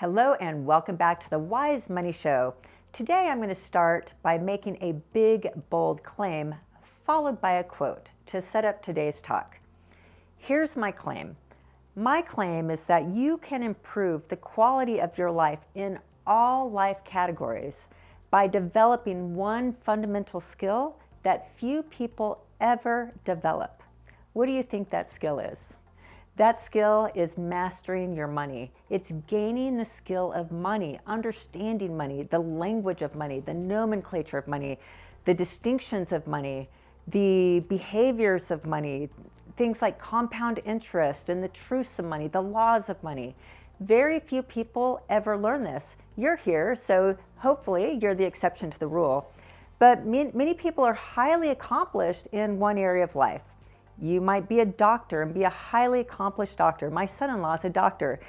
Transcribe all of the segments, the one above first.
Hello and welcome back to the Wise Money Show. Today I'm going to start by making a big, bold claim followed by a quote to set up today's talk. Here's my claim. My claim is that you can improve the quality of your life in all life categories by developing one fundamental skill that few people ever develop. What do you think that skill is? That skill is mastering your money. It's gaining the skill of money, understanding money, the language of money, the nomenclature of money, the distinctions of money, the behaviors of money, things like compound interest and the truths of money, the laws of money. Very few people ever learn this. You're here, so hopefully you're the exception to the rule. But many people are highly accomplished in one area of life. You might be a doctor and be a highly accomplished doctor. My son-in-law is a doctor,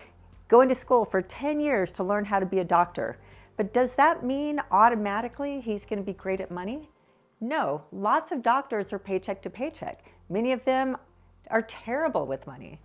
going to school for 10 years to learn how to be a doctor. But does that mean automatically he's going to be great at money? No, lots of doctors are paycheck to paycheck. Many of them are terrible with money.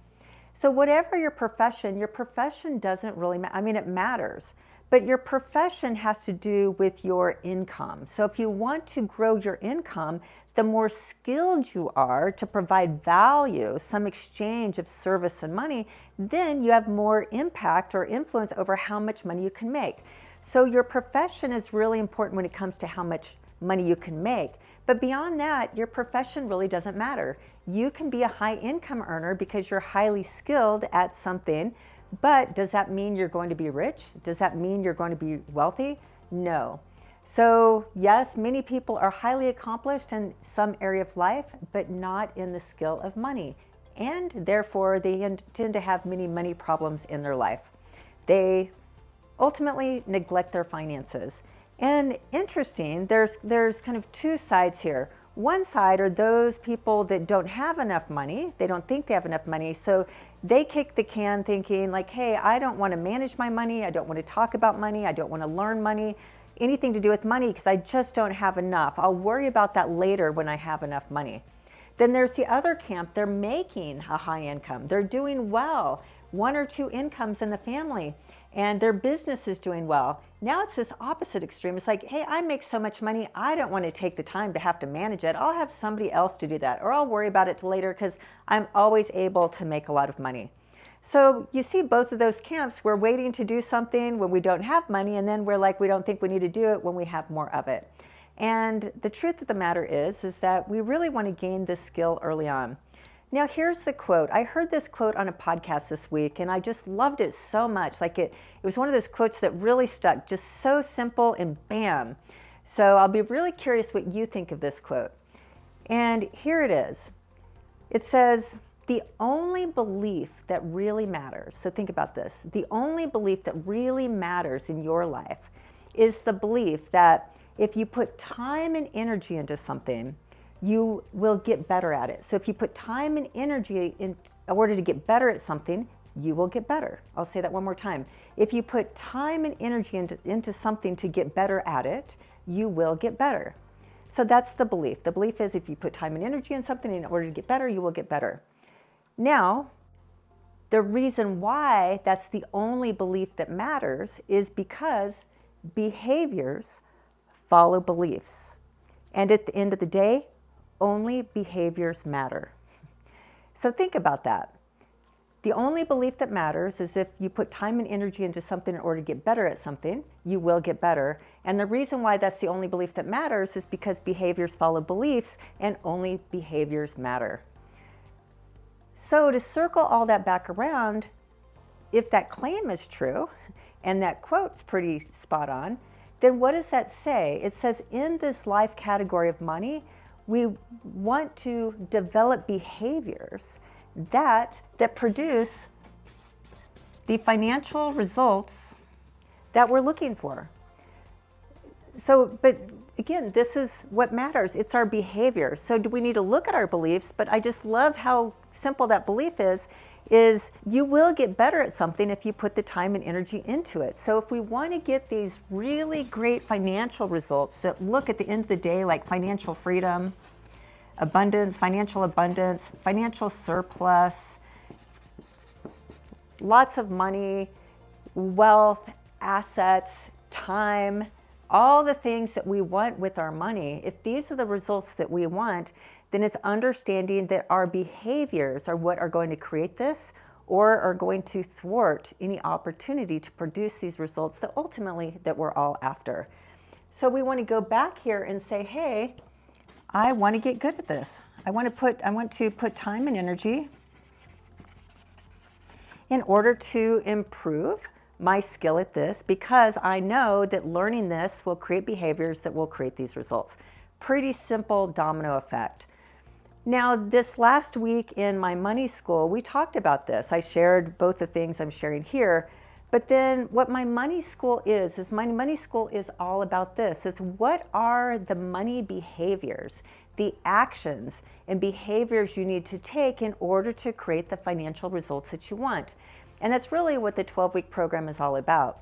So whatever your profession doesn't really matter. I mean, it matters, but your profession has to do with your income. So if you want to grow your income, the more skilled you are to provide value, some exchange of service and money, then you have more impact or influence over how much money you can make. So your profession is really important when it comes to how much money you can make. But beyond that, your profession really doesn't matter. You can be a high income earner because you're highly skilled at something, but does that mean you're going to be rich? Does that mean you're going to be wealthy? No. So yes, many people are highly accomplished in some area of life, but not in the skill of money. And therefore, they tend to have many money problems in their life. They ultimately neglect their finances. And interesting, there's kind of two sides here. One side are those people that don't have enough money. They don't think they have enough money. So they kick the can thinking like, hey, I don't want to manage my money. I don't want to talk about money. I don't want to learn money, anything to do with money, because I just don't have enough. I'll worry about that later when I have enough money. Then there's the other camp. They're making a high income. They're doing well, one or two incomes in the family, and their business is doing well. Now it's this opposite extreme. It's like, hey, I make so much money, I don't want to take the time to have to manage it. I'll have somebody else to do that, or I'll worry about it later because I'm always able to make a lot of money. So you see both of those camps. We're waiting to do something when we don't have money, and then we're like, we don't think we need to do it when we have more of it. And the truth of the matter is that we really want to gain this skill early on. Now here's the quote. I heard this quote on a podcast this week, and I just loved it so much. Like it was one of those quotes that really stuck, just so simple and bam. So I'll be really curious what you think of this quote. And here it is. It says, the only belief that really matters, so think about this, the only belief that really matters in your life is the belief that if you put time and energy into something, you will get better at it. So if you put time and energy in order to get better at something, you will get better. I'll say that one more time. If you put time and energy into something to get better at it, you will get better. So that's the belief. The belief is if you put time and energy in something in order to get better, you will get better. Now, the reason why that's the only belief that matters is because behaviors follow beliefs. And at the end of the day, only behaviors matter. So think about that. The only belief that matters is if you put time and energy into something in order to get better at something, you will get better. And the reason why that's the only belief that matters is because behaviors follow beliefs and only behaviors matter. So to circle all that back around, if that claim is true and that quote's pretty spot on, then what does that say? It says in this life category of money, we want to develop behaviors that produce the financial results that we're looking for. So, but again, this is what matters. It's our behavior. So do we need to look at our beliefs? But I just love how simple that belief is you will get better at something if you put the time and energy into it. So if we want to get these really great financial results that look at the end of the day like financial freedom, abundance, financial surplus, lots of money, wealth, assets, time, all the things that we want with our money, if these are the results that we want, then it's understanding that our behaviors are what are going to create this or are going to thwart any opportunity to produce these results that ultimately that we're all after. So we want to go back here and say, hey, I want to get good at this. I want to put time and energy in order to improve my skill at this, because I know that learning this will create behaviors that will create these results. Pretty simple domino effect. Now, this last week in my money school, we talked about this. I shared both the things I'm sharing here. But then what my money school is my money school is all about this. It's what are the money behaviors, the actions and behaviors you need to take in order to create the financial results that you want. And that's really what the 12-week program is all about.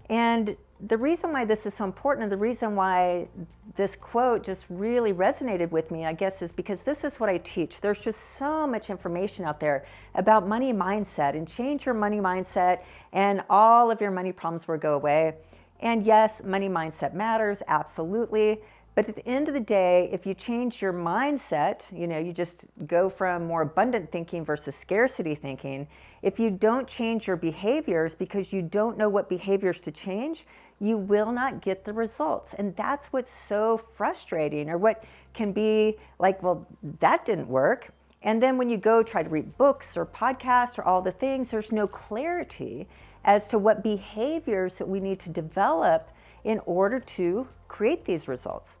And the reason why this is so important, and the reason why this quote just really resonated with me, I guess, is because this is what I teach. There's just so much information out there about money mindset, and change your money mindset and all of your money problems will go away. And yes, money mindset matters, absolutely. But at the end of the day, if you change your mindset, you just go from more abundant thinking versus scarcity thinking. If you don't change your behaviors because you don't know what behaviors to change, you will not get the results. And that's what's so frustrating, or what can be like, well, that didn't work. And then when you go try to read books or podcasts or all the things, there's no clarity as to what behaviors that we need to develop in order to create these results.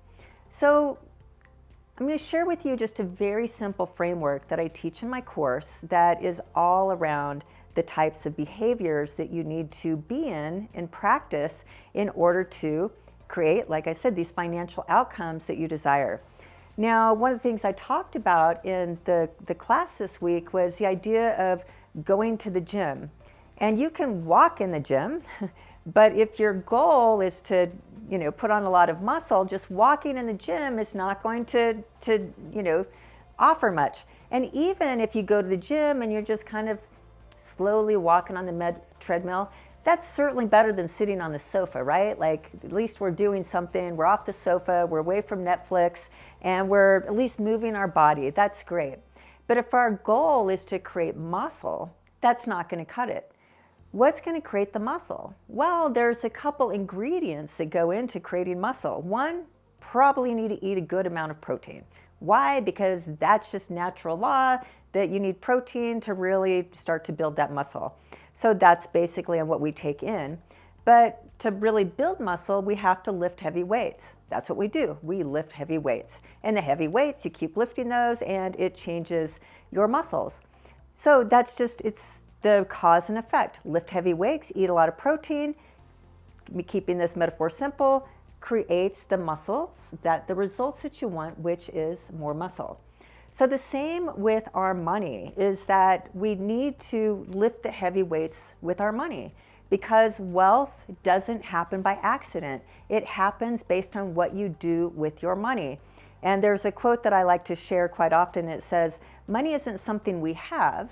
So I'm going to share with you just a very simple framework that I teach in my course that is all around the types of behaviors that you need to be in and practice in order to create, like I said, these financial outcomes that you desire. Now, one of the things I talked about in the class this week was the idea of going to the gym. And you can walk in the gym, but if your goal is to put on a lot of muscle, just walking in the gym is not going to offer much. And even if you go to the gym and you're just kind of slowly walking on the treadmill, that's certainly better than sitting on the sofa, right? Like, at least we're doing something, we're off the sofa, we're away from Netflix, and we're at least moving our body. That's great. But if our goal is to create muscle, that's not going to cut it. What's going to create the muscle? Well, there's a couple ingredients that go into creating muscle. One, probably need to eat a good amount of protein. Why? Because that's just natural law that you need protein to really start to build that muscle. So that's basically what we take in. But to really build muscle, we have to lift heavy weights. That's what we do. We lift heavy weights. And the heavy weights, you keep lifting those and it changes your muscles. So that's just, it's the cause and effect. Lift heavy weights, eat a lot of protein, keeping this metaphor simple, creates the muscles, the results that you want, which is more muscle. So the same with our money is that we need to lift the heavy weights with our money, because wealth doesn't happen by accident. It happens based on what you do with your money. And there's a quote that I like to share quite often. It says, money isn't something we have,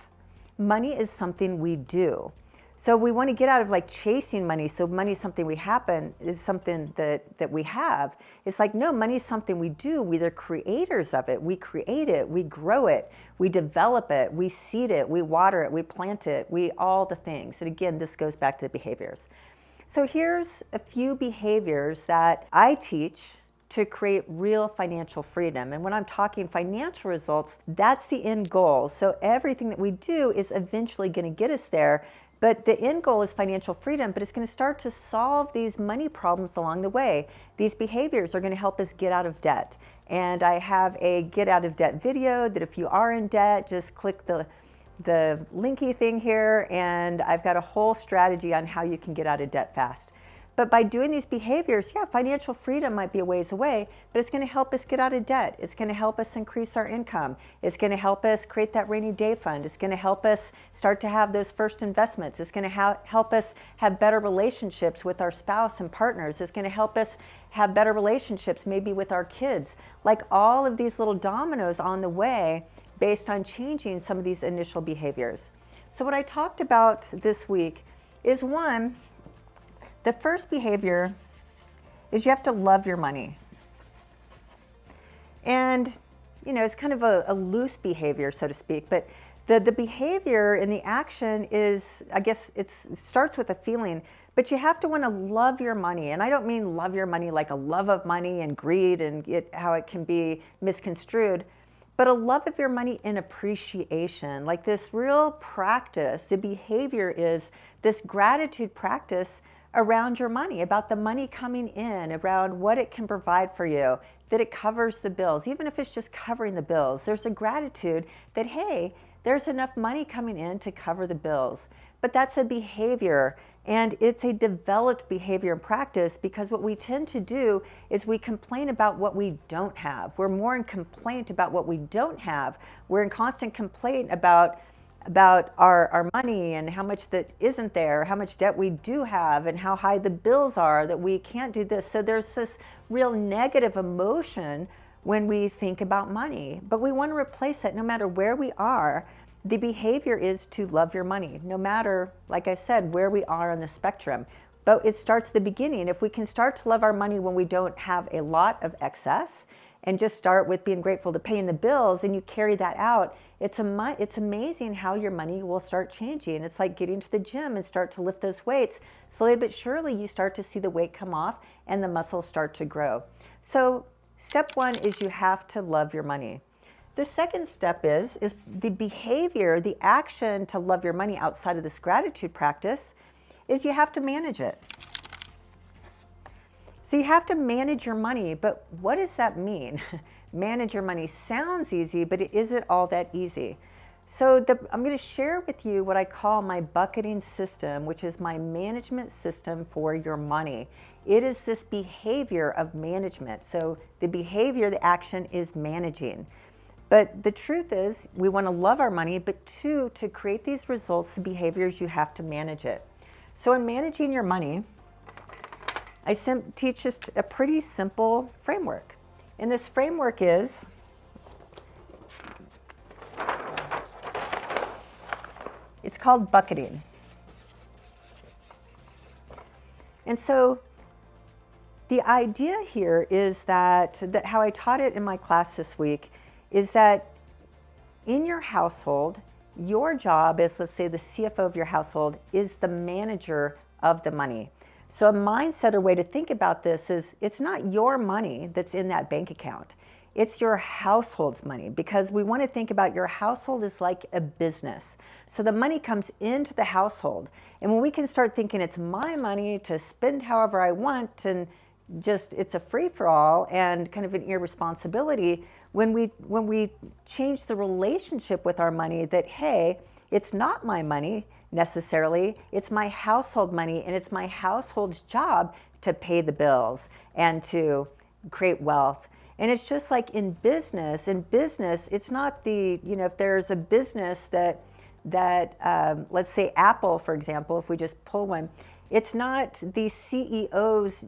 money is something we do. So we want to get out of like chasing money. So money is something is something that we have. It's like, no, money is something we do. We're the creators of it. We create it, we grow it, we develop it, we seed it, we water it, we plant it, all the things. And again, this goes back to the behaviors. So here's a few behaviors that I teach to create real financial freedom. And when I'm talking financial results, that's the end goal. So everything that we do is eventually going to get us there. But the end goal is financial freedom, but it's going to start to solve these money problems along the way. These behaviors are going to help us get out of debt. And I have a get out of debt video that if you are in debt, just click the linky thing here, and I've got a whole strategy on how you can get out of debt fast. But by doing these behaviors, financial freedom might be a ways away, but it's going to help us get out of debt. It's going to help us increase our income. It's going to help us create that rainy day fund. It's going to help us start to have those first investments. It's going to help us have better relationships with our spouse and partners. It's going to help us have better relationships maybe with our kids. Like all of these little dominoes on the way based on changing some of these initial behaviors. So what I talked about this week is, one, The first behavior is you have to love your money. And, it's kind of a loose behavior, so to speak, but the behavior and the action is, I guess it starts with a feeling, but you have to want to love your money. And I don't mean love your money like a love of money and greed and how it can be misconstrued, but a love of your money in appreciation, like this real practice. The behavior is this gratitude practice around your money, about the money coming in, around what it can provide for you, that it covers the bills, even if it's just covering the bills. There's a gratitude that, hey, there's enough money coming in to cover the bills. But that's a behavior, and it's a developed behavior and practice, because what we tend to do is we complain about what we don't have. We're more in complaint about what we don't have. We're in constant complaint about our money and how much that isn't there, how much debt we do have, and how high the bills are, that we can't do this. So there's this real negative emotion when we think about money. But we want to replace that. No matter where we are, the behavior is to love your money, no matter, like I said, where we are on the spectrum. But it starts at the beginning. If we can start to love our money when we don't have a lot of excess, and just start with being grateful to paying the bills, and you carry that out, it's amazing how your money will start changing. It's like getting to the gym and start to lift those weights. Slowly but surely, you start to see the weight come off and the muscles start to grow. So step one is you have to love your money. The second step is the behavior, the action to love your money outside of this gratitude practice is you have to manage it. So you have to manage your money, but what does that mean? Manage your money sounds easy, but it isn't all that easy. So I'm going to share with you what I call my bucketing system, which is my management system for your money. It is this behavior of management. So the behavior, the action is managing. But the truth is, we want to love our money, but two, to create these results, the behaviors, you have to manage it. So in managing your money, I teach just a pretty simple framework. And this framework is, it's called bucketing. And so the idea here is that how I taught it in my class this week is that in your household, your job as, let's say, the CFO of your household is the manager of the money. So a mindset or way to think about this is it's not your money that's in that bank account. It's your household's money, because we want to think about your household as like a business. So the money comes into the household. And when we can start thinking it's my money to spend however I want, and just it's a free-for-all and kind of an irresponsibility, when we change the relationship with our money that, hey, it's not my money necessarily, it's my household money, and it's my household's job to pay the bills and to create wealth. And it's just like in business, it's not if there's a business that let's say Apple, for example, if we just pull one, it's not the CEO's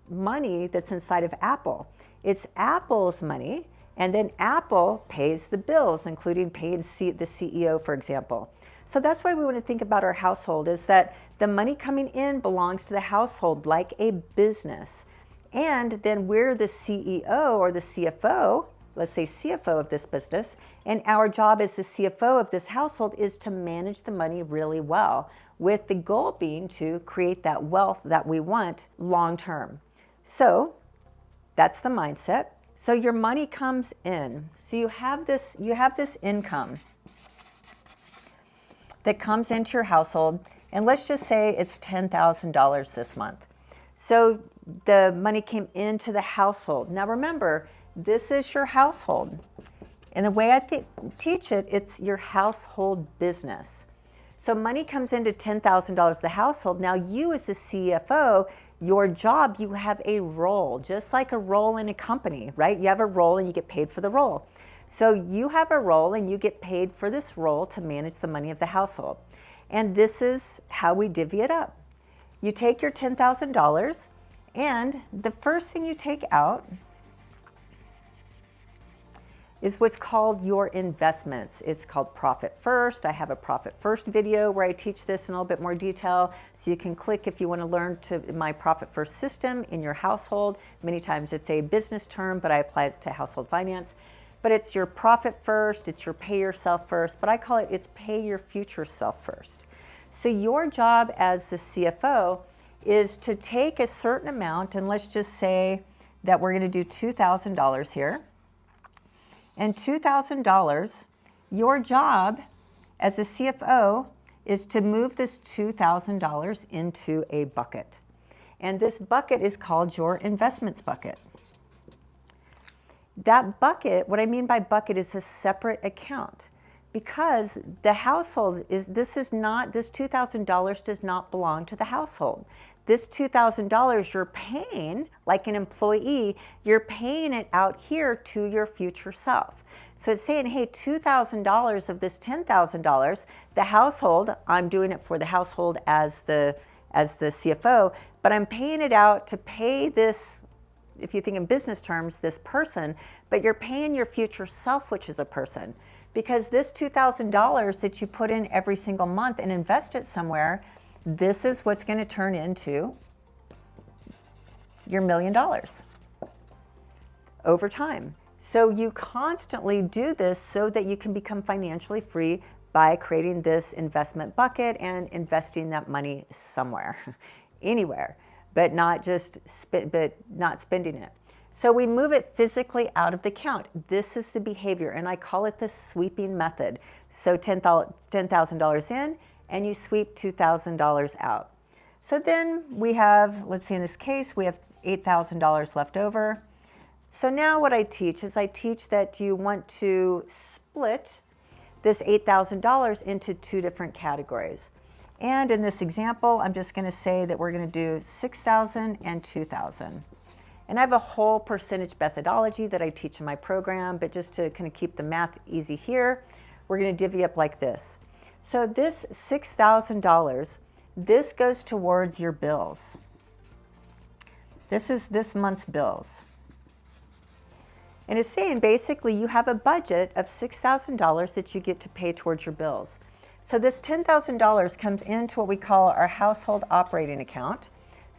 money that's inside of Apple. It's Apple's money, and then Apple pays the bills, including paying the CEO, for example. So that's why we want to think about our household, is that the money coming in belongs to the household like a business. And then we're the CEO or the CFO, let's say CFO of this business, and our job as the CFO of this household is to manage the money really well, with the goal being to create that wealth that we want long term. So that's the mindset. So your money comes in. So you have this income that comes into your household, and let's just say it's $10,000 this month. So the money came into the household. Now remember, this is your household. And the way I teach it, it's your household business. So money comes into $10,000 the household. Now you as the CFO, your job, you have a role, just like a role in a company, right? You have a role and you get paid for the role. So you have a role and you get paid for this role to manage the money of the household. And this is how we divvy it up. You take your $10,000, and the first thing you take out is what's called your investments. It's called Profit First. I have a Profit First video where I teach this in a little bit more detail. So you can click if you want to learn to my Profit First system in your household. Many times it's a business term, but I apply it to household finance. But it's your profit first, it's your pay yourself first, but I call it it's pay your future self first. So your job as the CFO is to take a certain amount, and let's just say that we're going to do $2,000 here. And $2,000, your job as a CFO is to move this $2,000 into a bucket. And this bucket is called your investments bucket. That bucket, what I mean by bucket, is a separate account, because the household this $2,000 does not belong to the household. This $2,000 you're paying, like an employee, you're paying it out here to your future self. So it's saying, hey, $2,000 of this $10,000, the household, I'm doing it for the household as the CFO, but I'm paying it out to pay this, if you think in business terms, this person, but you're paying your future self, which is a person. Because this $2,000 that you put in every single month and invest it somewhere, this is what's going to turn into your $1 million over time. So you constantly do this so that you can become financially free by creating this investment bucket and investing that money somewhere, anywhere, but not spending it. So we move it physically out of the account. This is the behavior, and I call it the sweeping method. So $10,000 in, and you sweep $2,000 out. So then we have, let's see, in this case, we have $8,000 left over. So now what I teach is that you want to split this $8,000 into two different categories. And in this example, I'm just going to say that we're going to do $6,000 and $2,000. And I have a whole percentage methodology that I teach in my program, but just to kind of keep the math easy here, we're going to divvy up like this. So this $6,000, this goes towards your bills. This is this month's bills. And it's saying basically you have a budget of $6,000 that you get to pay towards your bills. So this $10,000 comes into what we call our household operating account.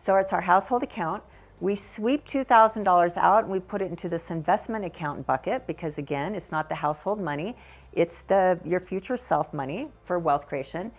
So it's our household account. We sweep $2,000 out and we put it into this investment account bucket because, again, it's not the household money. It's your future self money for wealth creation.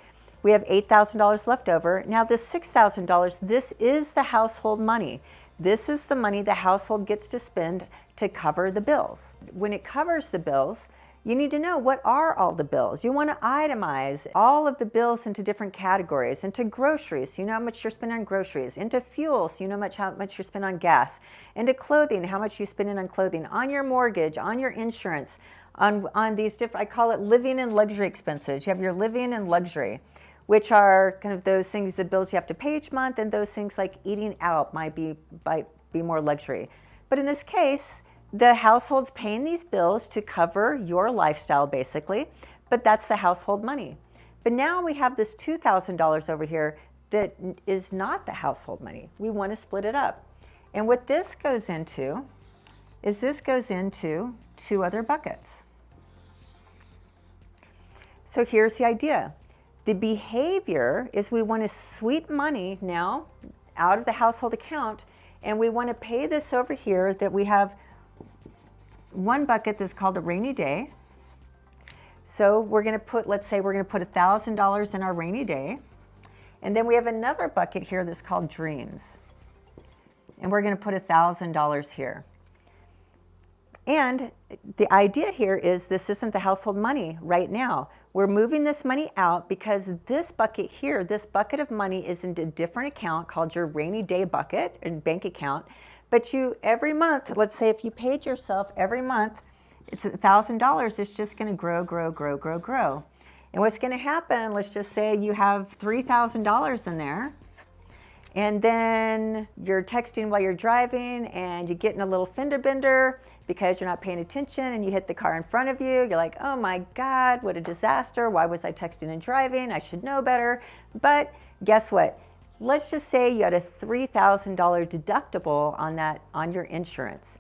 We have $8,000 left over. Now this $6,000, this is the household money. This is the money the household gets to spend to cover the bills. When it covers the bills, you need to know what are all the bills. You want to itemize all of the bills into different categories, into groceries, so you know how much you're spending on groceries, into fuel, so you know how much you spend on gas, into clothing, how much you spend on clothing, on your mortgage, on your insurance, on these different, I call it living and luxury expenses. You have your living and luxury, which are kind of those things, the bills you have to pay each month, and those things like eating out might be more luxury. But in this case, the household's paying these bills to cover your lifestyle, basically, but that's the household money. But now we have this $2,000 over here that is not the household money. We want to split it up. And what this goes into is this goes into two other buckets. So here's the idea. The behavior is we want to sweep money now out of the household account, and we want to pay this over here that we have one bucket that's called a rainy day. So we're going to put, let's say we're going to put $1,000 in our rainy day. And then we have another bucket here that's called dreams. And we're going to put $1,000 here. And the idea here is this isn't the household money right now. We're moving this money out because this bucket here, this bucket of money is in a different account called your rainy day bucket and bank account. But you, every month, let's say if you paid yourself every month, it's $1,000, it's just going to grow, grow, grow, grow, grow. And what's going to happen, let's just say you have $3,000 in there, and then you're texting while you're driving, and you get in a little fender bender because you're not paying attention, and you hit the car in front of you. You're like, oh my God, what a disaster. Why was I texting and driving? I should know better. But guess what? Let's just say you had a $3,000 deductible on your insurance.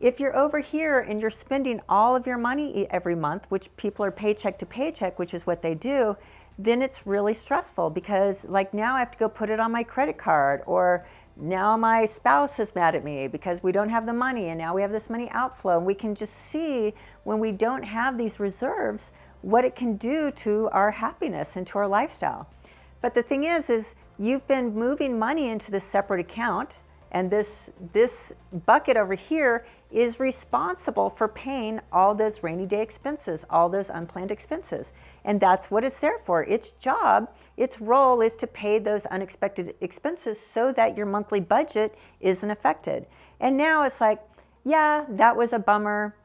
If you're over here and you're spending all of your money every month, which people are paycheck to paycheck, which is what they do, then it's really stressful because like now I have to go put it on my credit card, or now my spouse is mad at me because we don't have the money and now we have this money outflow. And we can just see when we don't have these reserves what it can do to our happiness and to our lifestyle. But the thing is you've been moving money into this separate account, and this bucket over here is responsible for paying all those rainy day expenses, all those unplanned expenses. And that's what it's there for. Its job, its role is to pay those unexpected expenses so that your monthly budget isn't affected. And now it's like, yeah, that was a bummer.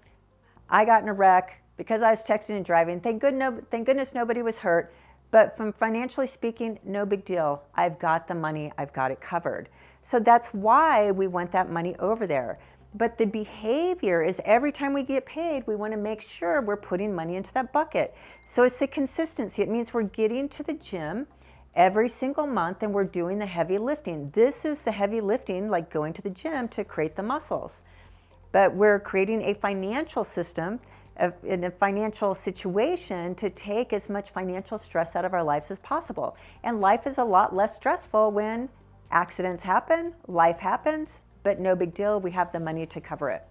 I got in a wreck because I was texting and driving. Thank goodness nobody was hurt. But from financially speaking, no big deal. I've got the money, I've got it covered. So that's why we want that money over there. But the behavior is every time we get paid, we want to make sure we're putting money into that bucket. So it's the consistency. It means we're getting to the gym every single month and we're doing the heavy lifting. This is the heavy lifting, like going to the gym to create the muscles. But we're creating a financial system, in a financial situation, to take as much financial stress out of our lives as possible. And life is a lot less stressful when accidents happen, life happens, but no big deal, we have the money to cover it.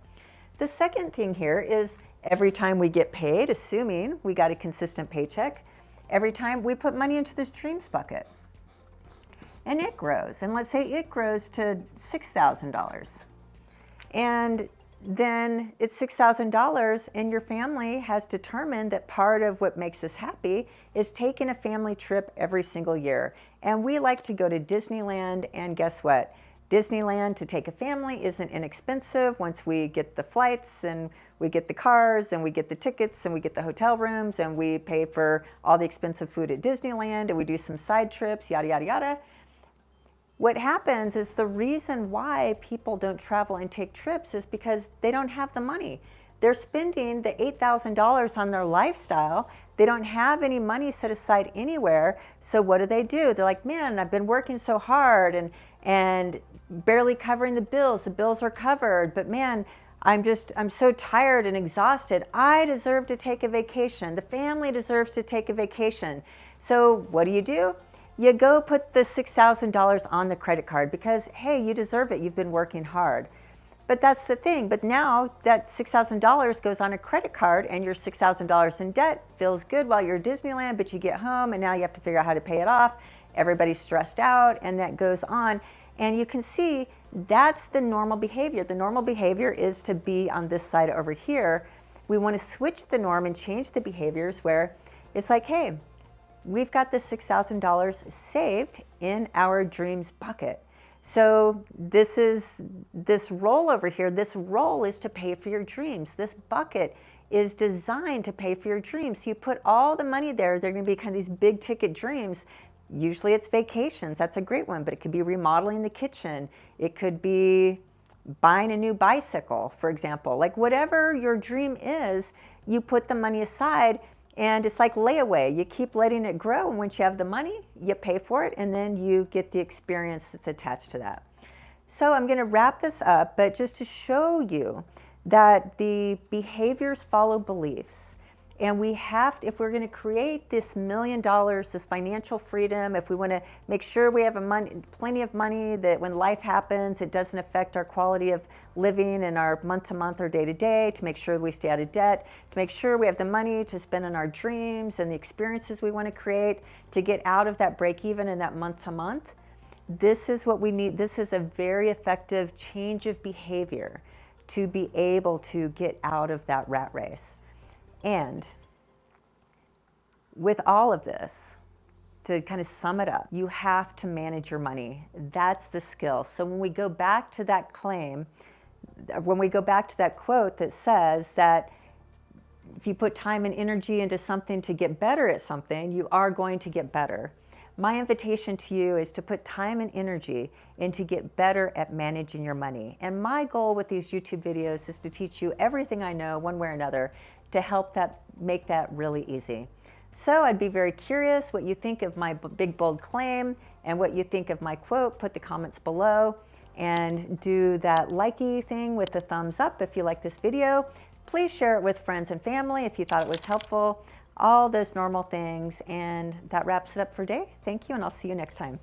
The second thing here is every time we get paid, assuming we got a consistent paycheck, every time we put money into this dreams bucket. And it grows, and let's say it grows to $6,000. And then it's $6,000, and your family has determined that part of what makes us happy is taking a family trip every single year. And we like to go to Disneyland, and guess what? Disneyland to take a family isn't inexpensive once we get the flights and we get the cars and we get the tickets and we get the hotel rooms and we pay for all the expensive food at Disneyland and we do some side trips, yada, yada, yada. What happens is the reason why people don't travel and take trips is because they don't have the money. They're spending the $8,000 on their lifestyle. They don't have any money set aside anywhere. So what do? They're like, man, I've been working so hard and barely covering the bills. The bills are covered, but man, I'm so tired and exhausted. I deserve to take a vacation. The family deserves to take a vacation. So what do? You go put the $6,000 on the credit card because, hey, you deserve it. You've been working hard. But that's the thing. But now that $6,000 goes on a credit card and you're $6,000 in debt. Feels good while you're at Disneyland, but you get home and now you have to figure out how to pay it off. Everybody's stressed out, and that goes on. And you can see that's the normal behavior. The normal behavior is to be on this side over here. We want to switch the norm and change the behaviors where it's like, hey, we've got the $6,000 saved in our dreams bucket. So this roll over here, this roll is to pay for your dreams. This bucket is designed to pay for your dreams. So you put all the money there. They're going to be kind of these big ticket dreams. Usually it's vacations. That's a great one, but it could be remodeling the kitchen. It could be buying a new bicycle, for example. Like whatever your dream is, you put the money aside. And it's like layaway. You keep letting it grow, and once you have the money, you pay for it, and then you get the experience that's attached to that. So I'm going to wrap this up, but just to show you that the behaviors follow beliefs. And we have to, if we're going to create this $1 million, this financial freedom, if we want to make sure we have plenty of money, that when life happens, it doesn't affect our quality of living and our month-to-month or day-to-day, to make sure we stay out of debt, to make sure we have the money to spend on our dreams and the experiences we want to create, to get out of that break-even and that month-to-month, this is what we need. This is a very effective change of behavior to be able to get out of that rat race. And with all of this, to kind of sum it up, you have to manage your money. That's the skill. So when we go back to that claim, when we go back to that quote that says that if you put time and energy into something to get better at something, you are going to get better. My invitation to you is to put time and energy in to get better at managing your money. And my goal with these YouTube videos is to teach you everything I know, one way or another, to help that make that really easy. So I'd be very curious what you think of my big bold claim and what you think of my quote. Put the comments below. and do that likey thing with the thumbs up if you like this video. Please share it with friends and family if you thought it was helpful. All those normal things, and that wraps it up for today. Thank you, and I'll see you next time.